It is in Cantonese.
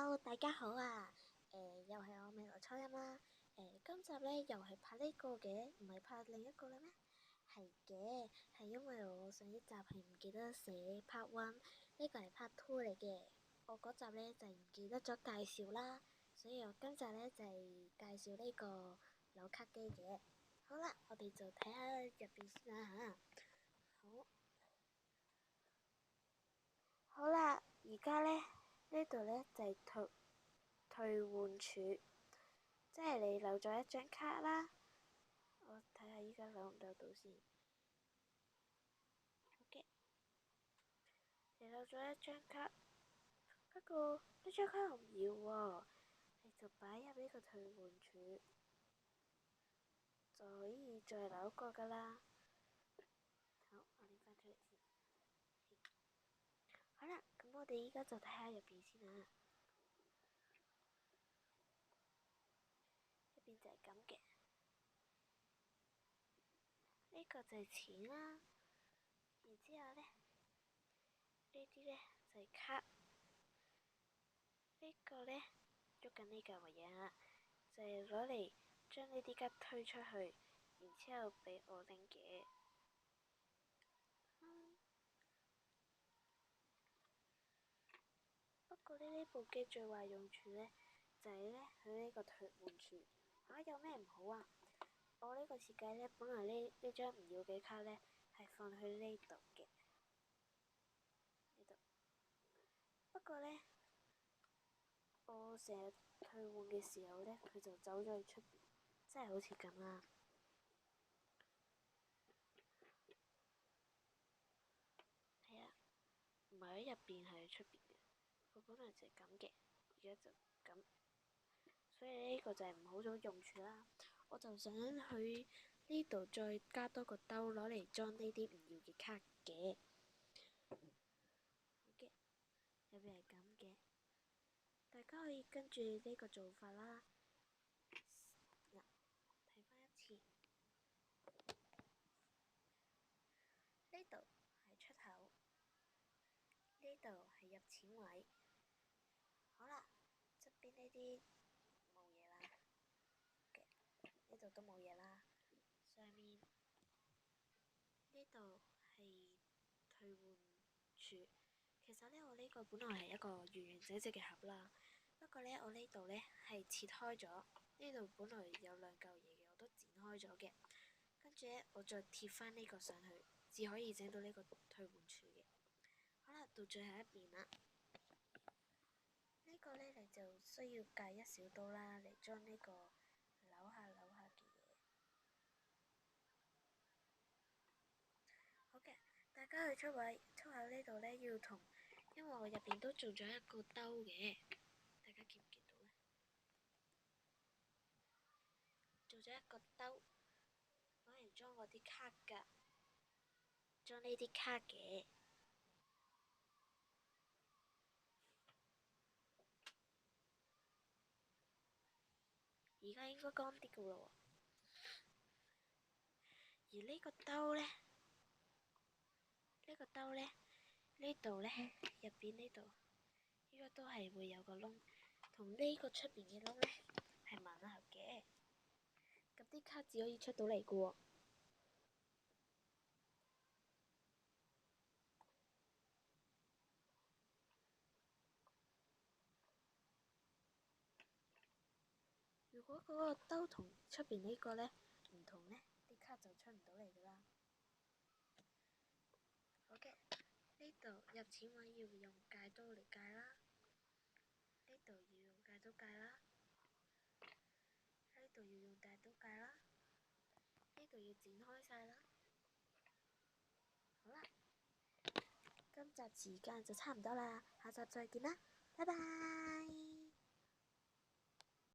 Hello，大家好啊！又係我未來初音啦。今集咧又係拍呢個嘅，唔係拍另一個啦咩？係嘅，係因為我上一集係唔記得寫 part one，呢個係 part two 嚟嘅。我嗰集咧就唔記得咗介紹啦，所以我今集咧就係介紹呢個扭卡機嘅。好啦，我哋就睇下入邊先啦吓。好啦，而家咧呢度咧就係退換處，即係你留咗一張卡啦。我睇下依家扭唔扭到先。OK，你留咗一張卡，不過呢張卡我唔要喎，你就擺入呢個退換處，就可以再扭過噶啦。好，我拎翻出嚟先。好啦，咁我哋依家就睇下入邊先啊。入邊就係咁嘅，呢個就係錢啦。然之後咧，呢啲咧就係卡。呢個咧喐緊呢嚿嘢啊，就係攞嚟將呢啲卡推出去，然之後俾我拎嘅。不過呢部機最壞用處咧，就係咧佢呢個退換處嚇有咩唔好啊？我呢個設計咧，本來呢張唔要嘅卡咧係放去呢度嘅，呢度。不過咧，我成日退換嘅時候咧，佢就走咗去出邊，真係好似咁啦。係啊，唔係喺入邊，係喺出邊嘅。佢本來就係咁嘅，而家就咁，所以呢個就係唔好咗用處啦。我就想去呢度再加多個兜，攞嚟裝呢啲唔要嘅卡嘅。好嘅，入邊係咁嘅，大家可以跟住呢個做法啦。嗱，睇翻一次，呢度係出口，呢度係入錢位。好啦，側邊呢啲冇嘢啦，呢度都冇嘢啦。上面呢度係退換處。其實呢，我呢個本來係一個完完整整嘅盒啦。不過呢，我呢度呢係切開咗，呢度本來有兩嚿嘢嘅，我都剪開咗嘅。跟住呢，我再貼翻呢個上去，至可以整到呢個退換處嘅。好啦，到最後一邊啦。呢個呢，你就需要介一小刀啦，嚟將呢個扭下嘅嘢。好嘅，大家去出口呢度呢，要同，因為我入邊都做咗一個兜嘅，大家見唔見到呢？做咗一個兜，攞嚟裝嗰啲卡㗎，裝呢啲卡嘅。而家應該乾啲㗎咯喎。而呢個兜呢，呢度呢，入邊呢度應該都係會有個窿，同呢個出邊嘅窿呢係吻合嘅。咁啲卡只可以出到嚟㗎喎。如果嗰個兜同出邊呢個呢唔同呢，啲卡就出唔到嚟㗎啦。好嘅，呢度入錢位要用戒刀嚟戒啦，呢度要用戒刀戒啦，呢度要用大刀戒啦，呢度要剪開晒啦。好啦，今集時間就差唔多啦，下集再見啦，拜拜。